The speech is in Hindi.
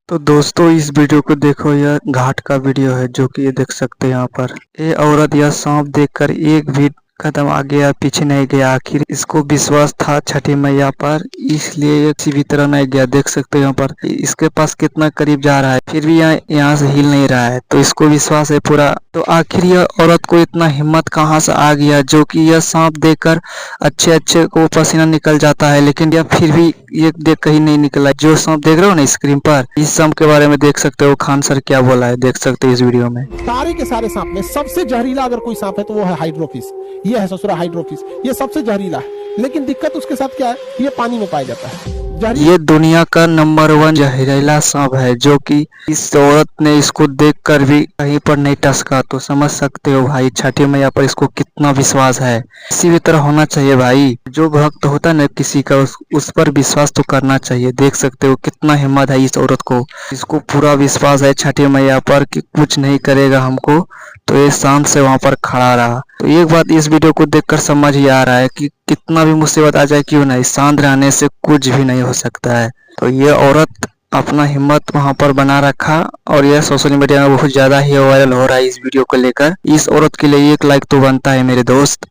तो दोस्तों इस वीडियो को देखो, यह घाट का वीडियो है जो कि ये देख सकते हैं यहाँ पर। ये औरत यह सांप देखकर एक भी कदम आगे या पीछे नहीं गया। आखिर इसको विश्वास था छठी मैया पर, इसलिए ये किसी भी तरह नहीं गया। देख सकते हैं यहाँ पर इसके पास कितना करीब जा रहा है, फिर भी यहाँ से हिल नहीं रहा है। तो इसको विश्वास है पूरा। तो आखिर यह औरत को इतना हिम्मत कहाँ से आ गया, जो कि यह सांप देखकर अच्छे अच्छे को पसीना निकल जाता है, लेकिन यह फिर भी ये देख कहीं नहीं निकला। जो सांप देख रहे हो ना स्क्रीन पर, इस सांप के बारे में देख सकते हो खान सर क्या बोला है, देख सकते हो इस वीडियो में। सारे के सारे सांप में सबसे जहरीला अगर कोई सांप है तो वो है हाइड्रोफिस। ये है ससुरा हाइड्रोफिस, ये सबसे जहरीला है। लेकिन दिक्कत उसके साथ क्या है, ये पानी में पाया जाता है। ये दुनिया का नंबर 1 जहरीला सांप है, जो कि इस औरत ने इसको देखकर भी कहीं पर नहीं टसका। तो समझ सकते हो भाई छठी मैया पर इसको कितना विश्वास है। किसी भी तरह होना चाहिए भाई, जो भक्त होता है ना किसी का, उस पर विश्वास तो करना चाहिए। देख सकते हो कितना हिम्मत है इस औरत को, इसको पूरा विश्वास है छठी मैया पर कि कुछ नहीं करेगा हमको। तो ये शांत से वहां पर खड़ा रहा। तो एक बात इस वीडियो को देखकर समझ ही आ रहा है कि कितना भी मुसीबत आ जाए क्यों नहीं, शांत रहने से कुछ भी नहीं हो सकता है। तो ये औरत अपना हिम्मत वहां पर बना रखा, और यह सोशल मीडिया में बहुत ज्यादा ही वायरल हो रहा है इस वीडियो को लेकर। इस औरत के लिए एक लाइक तो बनता है मेरे दोस्त।